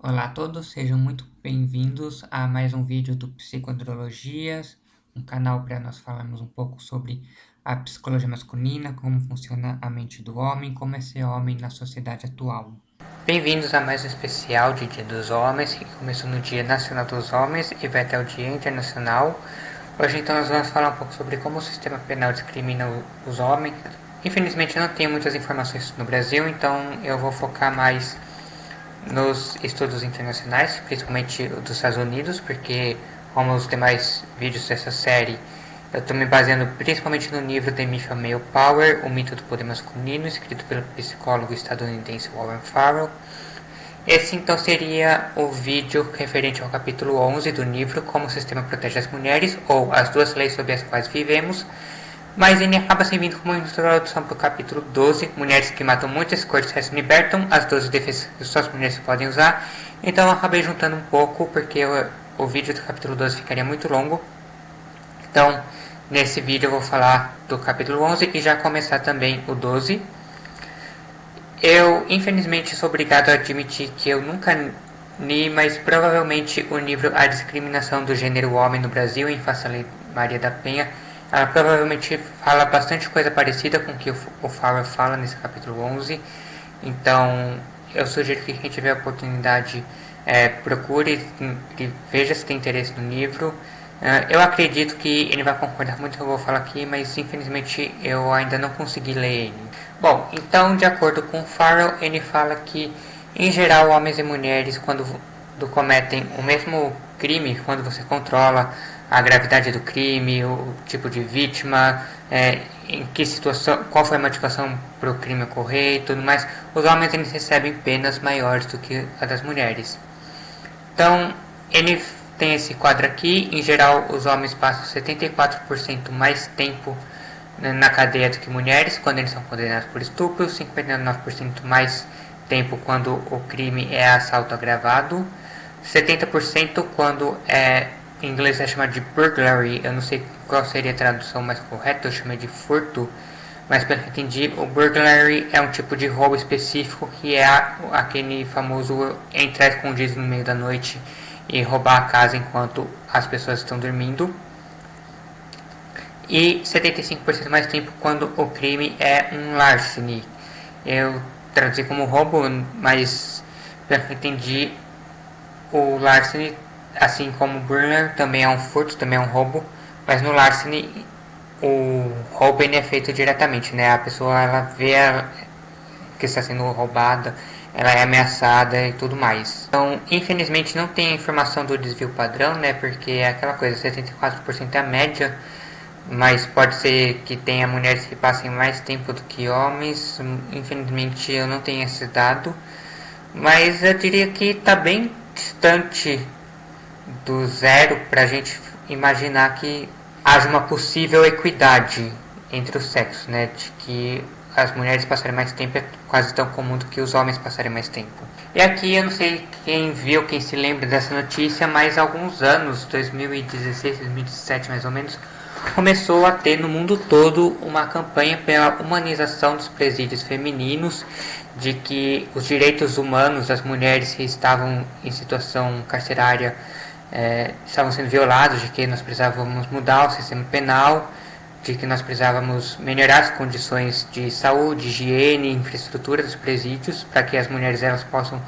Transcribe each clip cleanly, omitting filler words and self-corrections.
Olá a todos, sejam muito bem-vindos a mais um vídeo do Psicoandrologias, um canal para nós falarmos um pouco sobre a psicologia masculina, como funciona a mente do homem, como é ser homem na sociedade atual. Bem-vindos a mais um especial de Dia dos Homens, que começou no Dia Nacional dos Homens e vai até o Dia Internacional. Hoje então nós vamos falar um pouco sobre como o sistema penal discrimina os homens. Infelizmente eu não tenho muitas informações no Brasil, então eu vou focar mais nos estudos internacionais, principalmente dos Estados Unidos, porque como os demais vídeos dessa série, eu estou me baseando principalmente no livro The Myth of Male Power, O Mito do Poder Masculino, escrito pelo psicólogo estadunidense Warren Farrell. Esse então seria o vídeo referente ao capítulo 11 do livro Como o Sistema Protege as Mulheres, ou As Duas Leis Sob as Quais Vivemos, mas ele acaba servindo como introdução para o capítulo 12, Mulheres que matam muitas cortes se libertam, as 12 defesas que só as mulheres podem usar. Então eu acabei juntando um pouco, porque o vídeo do capítulo 12 ficaria muito longo. Então, nesse vídeo eu vou falar do capítulo 11 e já começar também o 12. Eu, infelizmente, sou obrigado a admitir que eu nunca li, mas provavelmente o livro A Discriminação do Gênero Homem no Brasil, em Face à Lei Maria da Penha, ela provavelmente fala bastante coisa parecida com o que o Farrell fala nesse capítulo 11. Então, eu sugiro que quem tiver a oportunidade procure e veja se tem interesse no livro. Eu acredito que ele vai concordar muito com o que eu vou falar aqui, mas infelizmente eu ainda não consegui ler ele. Bom, então, de acordo com o Farrell, ele fala que, em geral, homens e mulheres, quando cometem o mesmo crime, quando você controla a gravidade do crime, o tipo de vítima, em que situação, qual foi a motivação para o crime ocorrer e tudo mais, os homens eles recebem penas maiores do que a das mulheres. Então, ele tem esse quadro aqui. Em geral, os homens passam 74% mais tempo na cadeia do que mulheres quando eles são condenados por estupro, 59% mais tempo quando o crime é assalto agravado, 70% quando em inglês é chamado de burglary. Eu não sei qual seria a tradução mais correta, eu chamei de furto, mas pelo que entendi, o burglary é um tipo de roubo específico que é aquele famoso entrar escondido no meio da noite e roubar a casa enquanto as pessoas estão dormindo. E 75% mais tempo quando o crime é um larceny. Eu traduzi como roubo, mas pelo que entendi, o larceny, assim como o burglary, também é um furto, também é um roubo, mas no larceny o roubo é feito diretamente, né? A pessoa ela vê que está sendo roubada, ela é ameaçada e tudo mais. Então, infelizmente não tem a informação do desvio padrão, né? Porque é aquela coisa, 74% é a média, mas pode ser que tenha mulheres que passem mais tempo do que homens. Infelizmente eu não tenho esse dado, mas eu diria que está bem distante do zero para a gente imaginar que haja uma possível equidade entre os sexos, né? De que as mulheres passarem mais tempo é quase tão comum do que os homens passarem mais tempo. E aqui eu não sei quem viu, quem se lembra dessa notícia, mas há alguns anos, 2016, 2017 mais ou menos, começou a ter no mundo todo uma campanha pela humanização dos presídios femininos, de que os direitos humanos das mulheres que estavam em situação carcerária estavam sendo violados, de que nós precisávamos mudar o sistema penal, de que nós precisávamos melhorar as condições de saúde, higiene, infraestrutura dos presídios, para que as mulheres elas possam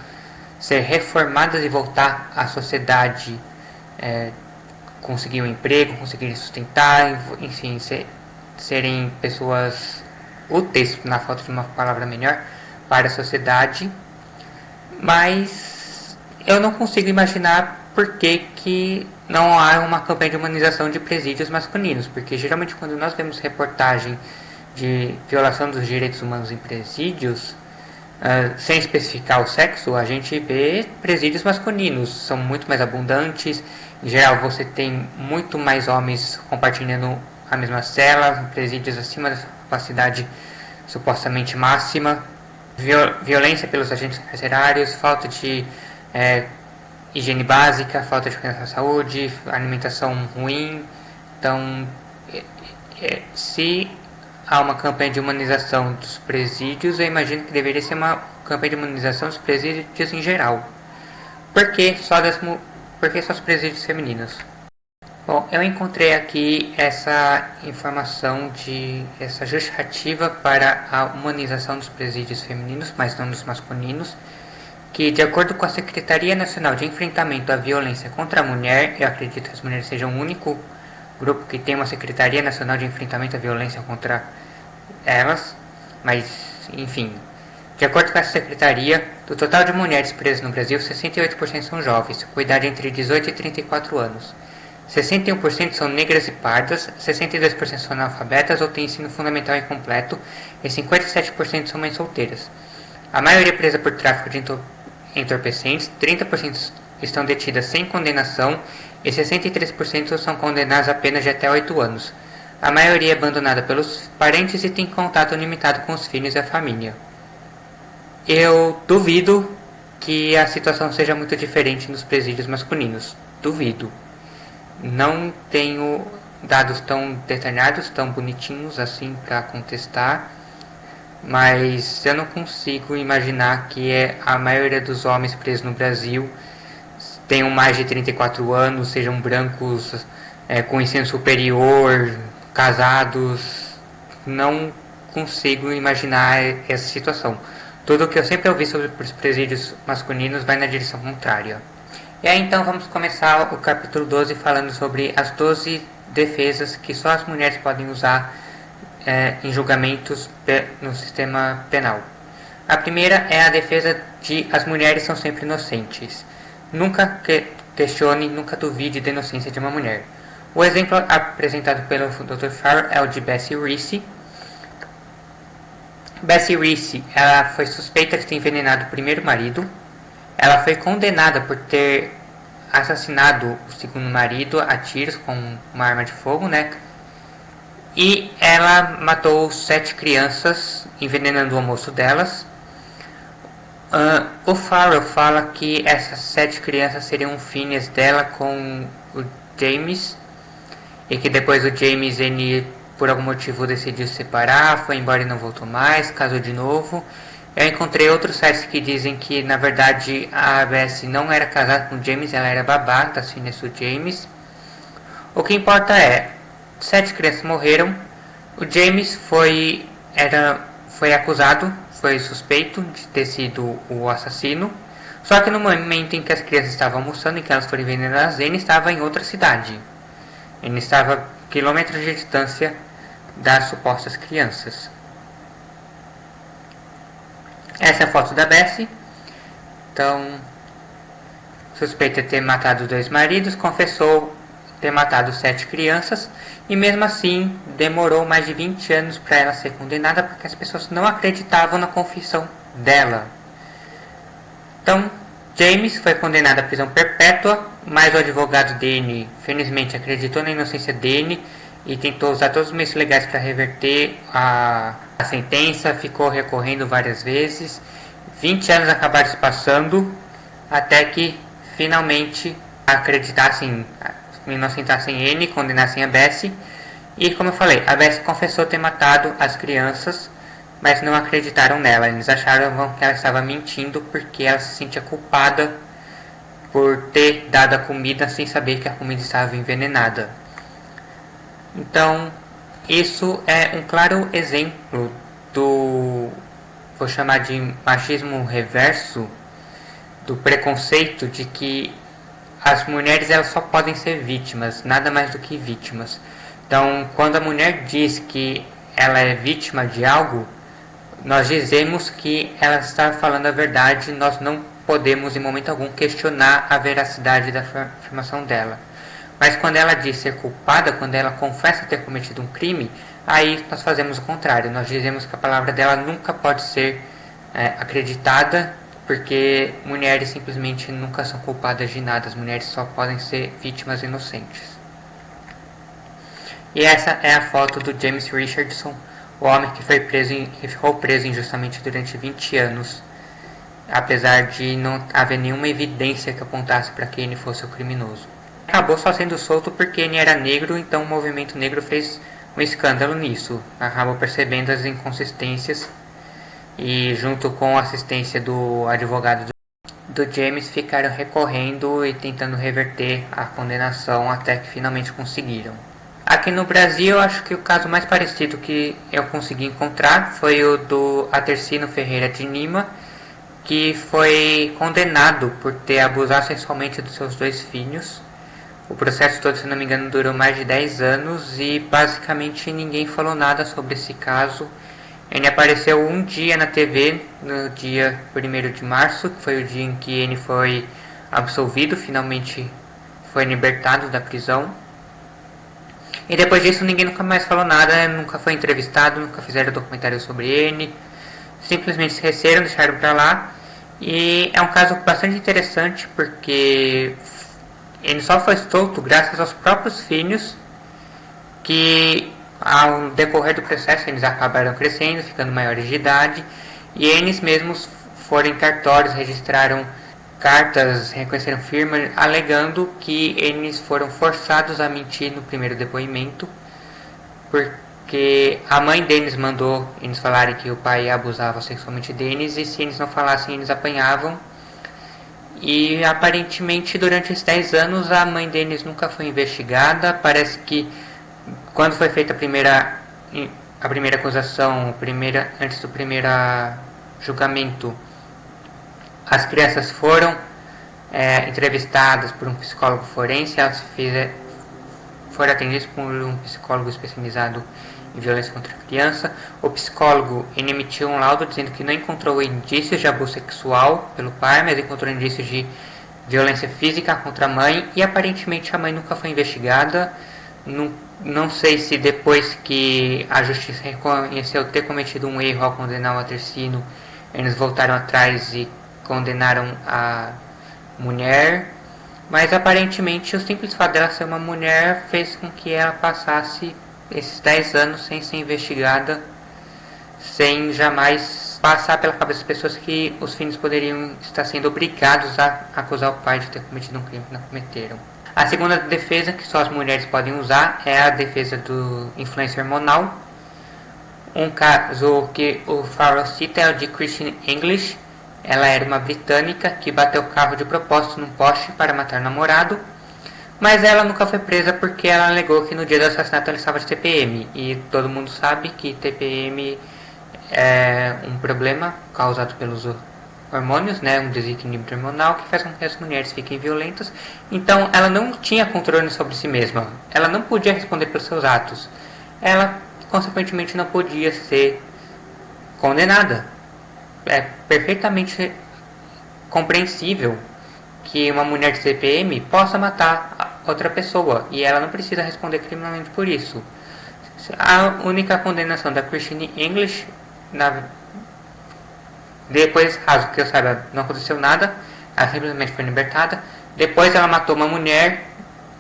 ser reformadas e voltar à sociedade, conseguir um emprego, conseguirem sustentar, enfim, serem pessoas úteis, na falta de uma palavra melhor, para a sociedade. Mas eu não consigo imaginar por que não há uma campanha de humanização de presídios masculinos, porque geralmente quando nós vemos reportagem de violação dos direitos humanos em presídios, sem especificar o sexo, a gente vê presídios masculinos, são muito mais abundantes. Em geral você tem muito mais homens compartilhando a mesma cela, presídios acima da capacidade supostamente máxima, violência pelos agentes carcerários, falta de higiene básica, falta de cuidado da saúde, alimentação ruim. Então, se há uma campanha de humanização dos presídios, eu imagino que deveria ser uma campanha de humanização dos presídios em geral. por que só os presídios femininos? Bom, eu encontrei aqui essa informação essa justificativa para a humanização dos presídios femininos, mas não dos masculinos, que de acordo com a Secretaria Nacional de Enfrentamento à Violência contra a Mulher, eu acredito que as mulheres sejam o único grupo que tem uma Secretaria Nacional de Enfrentamento à Violência contra elas, mas enfim, de acordo com essa secretaria, do total de mulheres presas no Brasil, 68% são jovens, com idade entre 18 e 34 anos. 61% são negras e pardas, 62% são analfabetas ou têm ensino fundamental incompleto e 57% são mães solteiras. A maioria é presa por tráfico de entorpecentes, 30% estão detidas sem condenação e 63% são condenadas a penas de até 8 anos. A maioria é abandonada pelos parentes e tem contato limitado com os filhos e a família. Eu duvido que a situação seja muito diferente nos presídios masculinos. Duvido. Não tenho dados tão detalhados, tão bonitinhos assim para contestar, mas eu não consigo imaginar que a maioria dos homens presos no Brasil tenham mais de 34 anos, sejam brancos, com ensino superior, casados. Não consigo imaginar essa situação. Tudo o que eu sempre ouvi sobre os presídios masculinos vai na direção contrária. E aí então vamos começar o capítulo 12 falando sobre as 12 defesas que só as mulheres podem usar em julgamentos no sistema penal. A primeira é a defesa de as mulheres são sempre inocentes. Nunca questione, nunca duvide da inocência de uma mulher. O exemplo apresentado pelo Dr. Farr é o de Bessie Reese. Bessie Reese, ela foi suspeita de ter envenenado o primeiro marido. Ela foi condenada por ter assassinado o segundo marido a tiros com uma arma de fogo, né? E ela matou 7 crianças, envenenando o almoço delas. O Farrell fala que essas 7 crianças seriam filhas dela com o James, e que depois o James, ele, por algum motivo, decidiu se separar, foi embora e não voltou mais, casou de novo. Eu encontrei outros sites que dizem que, na verdade, a Bessie não era casada com o James, ela era babá das filhas do James. O que importa 7 crianças morreram. O James foi acusado, foi suspeito de ter sido o assassino. Só que no momento em que as crianças estavam almoçando e que elas foram envenenadas, ele estava em outra cidade. Ele estava a quilômetros de distância das supostas crianças. Essa é a foto da Bessie. Então, suspeita de ter matado 2 maridos, confessou ter matado 7 crianças, e mesmo assim demorou mais de 20 anos para ela ser condenada, porque as pessoas não acreditavam na confissão dela. Então, James foi condenado à prisão perpétua, mas o advogado dele, felizmente, acreditou na inocência dele e tentou usar todos os meios legais para reverter a sentença, ficou recorrendo várias vezes. 20 anos acabaram se passando até que finalmente acreditassem, inocentassem ele, condenassem a Bessie. E como eu falei, a Bessie confessou ter matado as crianças, mas não acreditaram nela. Eles acharam que ela estava mentindo porque ela se sentia culpada por ter dado a comida sem saber que a comida estava envenenada. Então, isso é um claro exemplo vou chamar de machismo reverso, do preconceito de que as mulheres elas só podem ser vítimas, nada mais do que vítimas. Então, quando a mulher diz que ela é vítima de algo, nós dizemos que ela está falando a verdade, nós não podemos em momento algum questionar a veracidade da afirmação dela. Mas quando ela diz ser culpada, quando ela confessa ter cometido um crime, aí nós fazemos o contrário. Nós dizemos que a palavra dela nunca pode ser acreditada, porque mulheres simplesmente nunca são culpadas de nada. As mulheres só podem ser vítimas inocentes. E essa é a foto do James Richardson, o homem que ficou preso injustamente durante 20 anos, apesar de não haver nenhuma evidência que apontasse para que ele fosse o criminoso. Acabou só sendo solto porque ele era negro, então o movimento negro fez um escândalo nisso. Acabou percebendo as inconsistências e, junto com a assistência do advogado do James ficaram recorrendo e tentando reverter a condenação até que finalmente conseguiram. Aqui no Brasil, eu acho que o caso mais parecido que eu consegui encontrar foi o do Atercino Ferreira de Lima, que foi condenado por ter abusado sexualmente dos seus 2 filhos. O processo todo, se não me engano, durou mais de 10 anos e basicamente ninguém falou nada sobre esse caso. Ele apareceu um dia na TV, no dia 1º de março, que foi o dia em que ele foi absolvido, finalmente foi libertado da prisão. E depois disso ninguém nunca mais falou nada, nunca foi entrevistado, nunca fizeram documentário sobre ele. Simplesmente esqueceram, deixaram pra lá. E é um caso bastante interessante porque ele só foi solto graças aos próprios filhos, que ao decorrer do processo eles acabaram crescendo, ficando maiores de idade, e eles mesmos foram em cartórios, registraram cartas, reconheceram firma, alegando que eles foram forçados a mentir no primeiro depoimento, porque a mãe deles mandou eles falarem que o pai abusava sexualmente deles, e se eles não falassem eles apanhavam. E aparentemente durante esses 10 anos a mãe deles nunca foi investigada. Parece que quando foi feita a primeira acusação, antes do primeiro julgamento, as crianças foram entrevistadas por um psicólogo forense, elas foram atendidas por um psicólogo especializado em violência contra a criança. O psicólogo emitiu um laudo dizendo que não encontrou indícios de abuso sexual pelo pai, mas encontrou indícios de violência física contra a mãe, e aparentemente a mãe nunca foi investigada. Não sei se depois que a justiça reconheceu ter cometido um erro ao condenar o Atercino, eles voltaram atrás e condenaram a mulher, mas aparentemente o simples fato dela ser uma mulher fez com que ela passasse esses 10 anos sem ser investigada, sem jamais passar pela cabeça das pessoas que os filhos poderiam estar sendo obrigados a acusar o pai de ter cometido um crime que não cometeram. A segunda defesa que só as mulheres podem usar é a defesa do influência hormonal. Um caso que o Farrell cita é o de Christine English. Ela era uma britânica que bateu o carro de propósito num poste para matar o namorado, mas ela nunca foi presa porque ela alegou que no dia do assassinato ela estava de TPM, e todo mundo sabe que TPM é um problema causado pelos hormônios, né, um desequilíbrio hormonal que faz com que as mulheres fiquem violentas. Então ela não tinha controle sobre si mesma, ela não podia responder pelos seus atos, ela consequentemente não podia ser condenada. É perfeitamente compreensível que uma mulher de TPM possa matar outra pessoa e ela não precisa responder criminalmente por isso. A única condenação da Christine English, depois, caso que eu saiba, não aconteceu nada, ela simplesmente foi libertada. Depois ela matou uma mulher,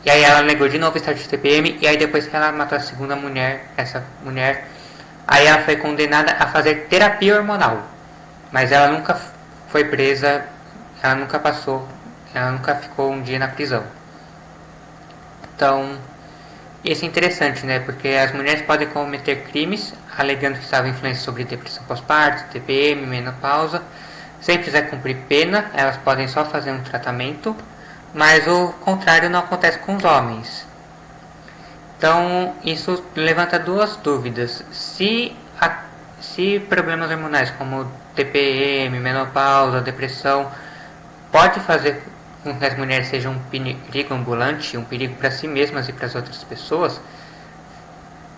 e aí ela negou de novo estar de TPM, e aí depois que ela matou a segunda mulher, essa mulher, aí ela foi condenada a fazer terapia hormonal. Mas ela nunca foi presa, ela nunca ficou um dia na prisão. Então, isso é interessante, né? Porque as mulheres podem cometer crimes alegando que estavam influentes sobre depressão pós-parto, TPM, menopausa. Sem precisar cumprir pena, elas podem só fazer um tratamento, mas o contrário não acontece com os homens. Então, isso levanta duas dúvidas. Se problemas hormonais como TPM, menopausa, depressão, pode fazer com que as mulheres sejam um perigo ambulante, um perigo para si mesmas e para as outras pessoas,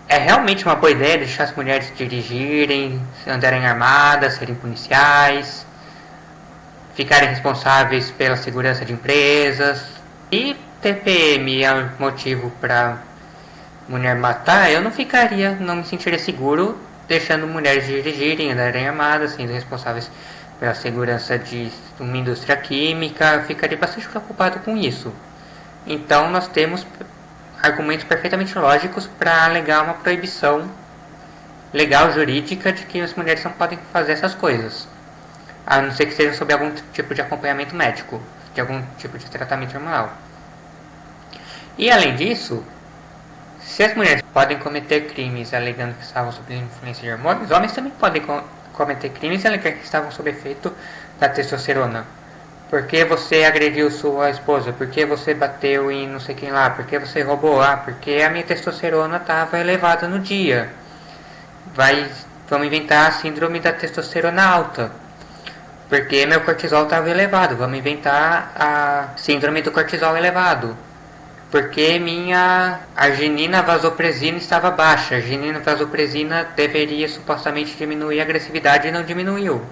é realmente uma boa ideia deixar as mulheres dirigirem, andarem armadas, serem policiais, ficarem responsáveis pela segurança de empresas? E TPM é motivo para mulher matar? Eu não me sentiria seguro deixando mulheres dirigirem, andarem armadas, sendo responsáveis pela segurança de uma indústria química. Eu ficaria bastante preocupado com isso. Então nós temos argumentos perfeitamente lógicos para alegar uma proibição legal, jurídica, de que as mulheres não podem fazer essas coisas, a não ser que seja sob algum tipo de acompanhamento médico, de algum tipo de tratamento hormonal. E além disso, se as mulheres podem cometer crimes alegando que estavam sob influência de hormônios, os homens também podem cometer crimes e alegar que estavam sob efeito da testosterona. Por que você agrediu sua esposa? Por que você bateu em não sei quem lá? Por que você roubou? Ah, porque a minha testosterona estava elevada no dia. Vamos inventar a síndrome da testosterona alta. Porque meu cortisol estava elevado. Vamos inventar a síndrome do cortisol elevado. Porque minha arginina vasopresina estava baixa. A arginina vasopresina deveria supostamente diminuir a agressividade e não diminuiu.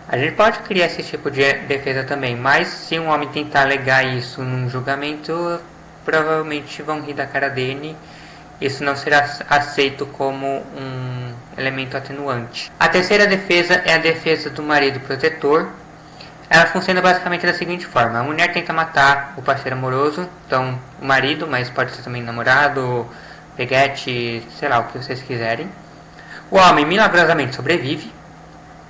A gente pode criar esse tipo de defesa também, mas se um homem tentar alegar isso num julgamento, provavelmente vão rir da cara dele. Isso não será aceito como um elemento atenuante. A terceira defesa é a defesa do marido protetor. Ela funciona basicamente da seguinte forma: a mulher tenta matar o parceiro amoroso, então o marido, mas pode ser também namorado, peguete, sei lá, o que vocês quiserem. O homem milagrosamente sobrevive.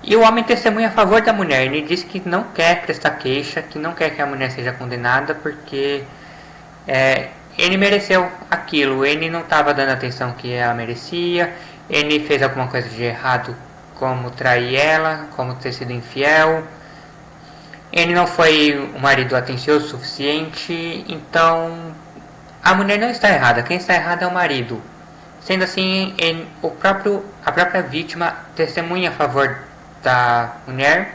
E o homem testemunha a favor da mulher. Ele diz que não quer prestar queixa, que não quer que a mulher seja condenada, porque ele mereceu aquilo. Ele não estava dando a atenção que ela merecia. Ele fez alguma coisa de errado, como trair ela, como ter sido infiel. Ele não foi um marido atencioso o suficiente. Então, a mulher não está errada. Quem está errado é o marido. Sendo assim, a própria vítima testemunha a favor da mulher,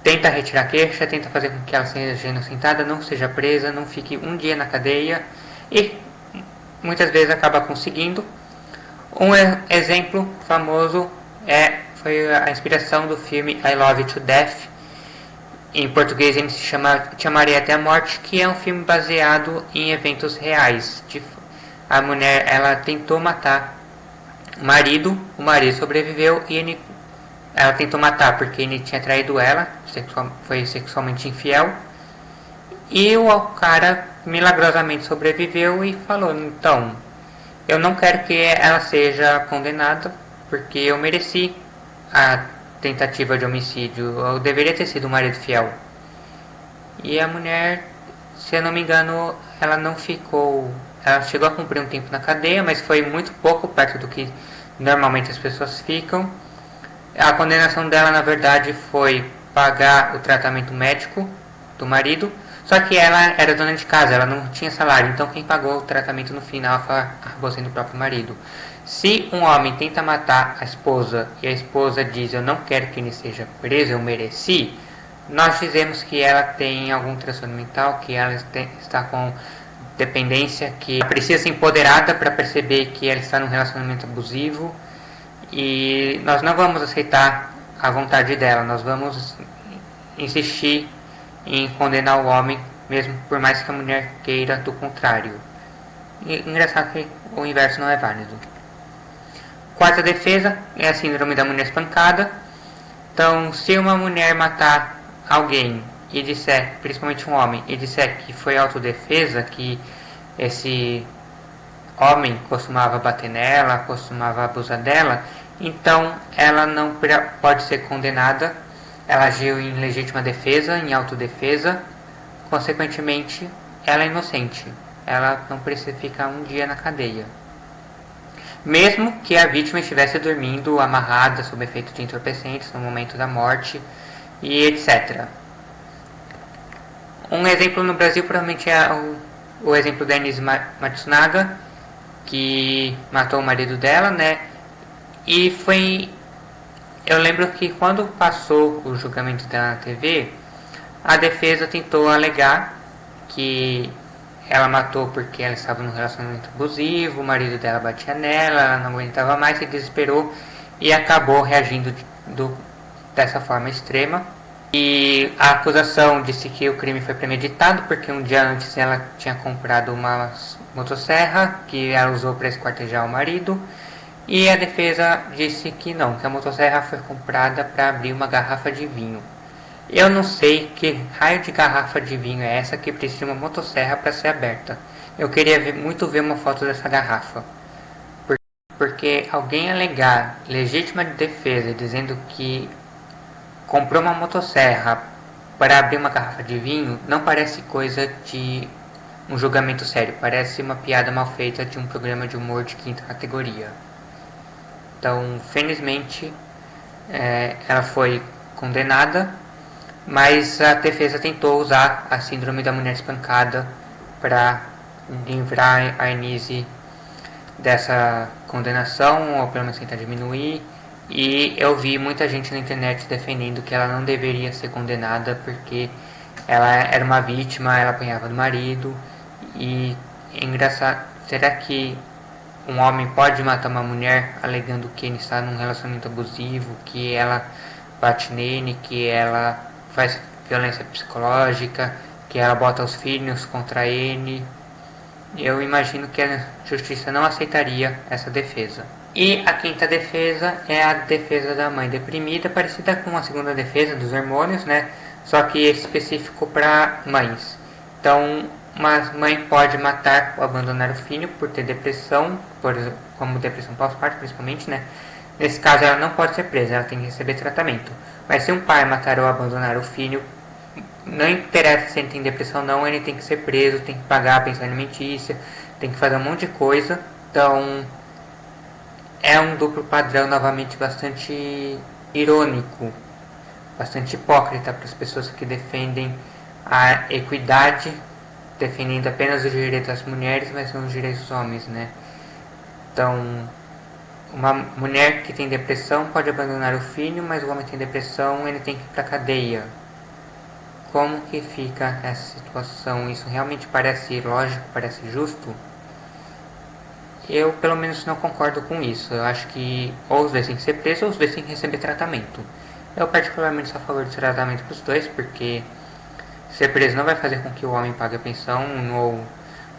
tenta retirar a queixa, tenta fazer com que ela seja inocentada, não seja presa, não fique um dia na cadeia e muitas vezes acaba conseguindo. Um exemplo famoso foi a inspiração do filme I Love You to Death. Em português ele se chama Te Amarei Até a Morte, que é um filme baseado em eventos reais. A mulher, ela tentou matar o marido sobreviveu e ela tentou matar porque ele tinha traído ela, foi sexualmente infiel. E o cara milagrosamente sobreviveu e falou: então, eu não quero que ela seja condenada porque eu mereci a tentativa de homicídio. Eu deveria ter sido um marido fiel. E a mulher, se eu não me engano, ela não ficou. Ela chegou a cumprir um tempo na cadeia, mas foi muito pouco perto do que normalmente as pessoas ficam. A condenação dela, na verdade, foi pagar o tratamento médico do marido. Só que ela era dona de casa, ela não tinha salário. Então quem pagou o tratamento no final acabou sendo o próprio marido. Se um homem tenta matar a esposa e a esposa diz: eu não quero que ele seja preso, eu mereci, nós dizemos que ela tem algum transtorno mental, que ela está com dependência, que precisa ser empoderada para perceber que ela está num relacionamento abusivo. E nós não vamos aceitar a vontade dela, nós vamos insistir em condenar o homem, mesmo por mais que a mulher queira do contrário. E engraçado que o inverso não é válido. Quarta defesa é a síndrome da mulher espancada. Então, se uma mulher matar alguém e disser, principalmente um homem, e disser que foi autodefesa, que esse homem costumava bater nela, costumava abusar dela, então ela não pode ser condenada. Ela agiu em legítima defesa, em autodefesa, consequentemente ela é inocente. Ela não precisa ficar um dia na cadeia, mesmo que a vítima estivesse dormindo amarrada sob efeito de entorpecentes no momento da morte e etc. Um exemplo no Brasil provavelmente é o exemplo da Denise Matsunaga, que matou o marido dela, né? E eu lembro que quando passou o julgamento dela na TV, a defesa tentou alegar que ela matou porque ela estava num relacionamento abusivo, o marido dela batia nela, ela não aguentava mais, se desesperou e acabou reagindo dessa forma extrema. E a acusação disse que o crime foi premeditado porque um dia antes ela tinha comprado uma motosserra que ela usou para esquartejar o marido. E a defesa disse que não, que a motosserra foi comprada para abrir uma garrafa de vinho. Eu não sei que raio de garrafa de vinho é essa que precisa de uma motosserra para ser aberta. Eu queria muito ver uma foto dessa garrafa. Porque alguém alegar legítima defesa dizendo que comprou uma motosserra para abrir uma garrafa de vinho não parece coisa de um julgamento sério. Parece uma piada mal feita de um programa de humor de quinta categoria. Então, felizmente, ela foi condenada, mas a defesa tentou usar a síndrome da mulher espancada para livrar a Anísia dessa condenação, ou pelo menos tentar diminuir. E eu vi muita gente na internet defendendo que ela não deveria ser condenada porque ela era uma vítima, ela apanhava do marido. E é engraçado, será que um homem pode matar uma mulher alegando que ele está num relacionamento abusivo, que ela bate nele, que ela faz violência psicológica, que ela bota os filhos contra ele? Eu imagino que a justiça não aceitaria essa defesa. E a quinta defesa é a defesa da mãe deprimida, parecida com a segunda defesa dos hormônios, né? Só que específico para mães. Então, uma mãe pode matar ou abandonar o filho por ter depressão, por exemplo, como depressão pós-parto principalmente, né? Nesse caso, ela não pode ser presa, ela tem que receber tratamento. Mas se um pai matar ou abandonar o filho, não interessa se ele tem depressão ou não, ele tem que ser preso, tem que pagar a pensão alimentícia, tem que fazer um monte de coisa. Então, é um duplo padrão novamente bastante irônico, bastante hipócrita para as pessoas que defendem a equidade, defendendo apenas os direitos das mulheres, mas não os direitos dos homens, né? Então, uma mulher que tem depressão pode abandonar o filho, mas o homem que tem depressão, ele tem que ir para a cadeia. Como que fica essa situação? Isso realmente parece lógico, parece justo? Eu, pelo menos, não concordo com isso. Eu acho que ou os dois têm que ser presos ou os dois têm que receber tratamento. Eu, particularmente, sou a favor do tratamento para os dois, porque ser preso não vai fazer com que o homem pague a pensão ou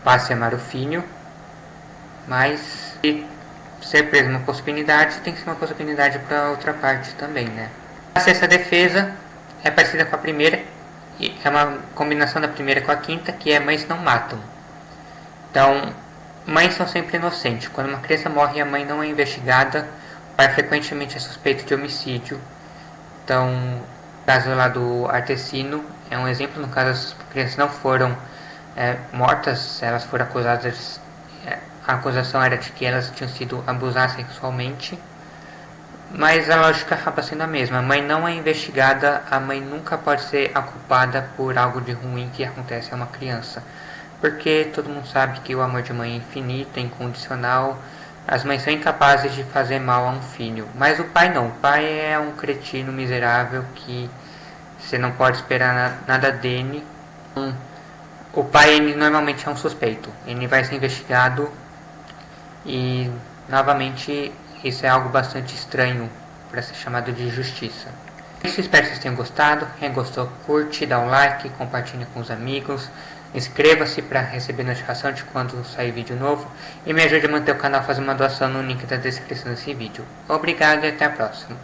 passe a amar o filho. Mas, se ser preso é uma possibilidade, tem que ser uma possibilidade para a outra parte também, né? A sexta defesa é parecida com a primeira, e é uma combinação da primeira com a quinta, que é mães não matam. Então, mães são sempre inocentes. Quando uma criança morre e a mãe não é investigada, o pai frequentemente é suspeito de homicídio. Então, o caso lá do Artesino é um exemplo. No caso, as crianças não foram mortas, elas foram acusadas. A acusação era de que elas tinham sido abusadas sexualmente, mas a lógica acaba sendo a mesma. A mãe não é investigada, a mãe nunca pode ser a culpada por algo de ruim que acontece a uma criança. Porque todo mundo sabe que o amor de mãe é infinito, é incondicional. As mães são incapazes de fazer mal a um filho. Mas o pai não. O pai é um cretino miserável que você não pode esperar nada dele. O pai, ele normalmente é um suspeito. Ele vai ser investigado e, novamente, isso é algo bastante estranho para ser chamado de justiça. Espero que vocês tenham gostado. Quem gostou, curte, dá um like, compartilhe com os amigos. Inscreva-se para receber notificação de quando sair vídeo novo. E me ajude a manter o canal fazendo uma doação no link da descrição desse vídeo. Obrigado e até a próxima.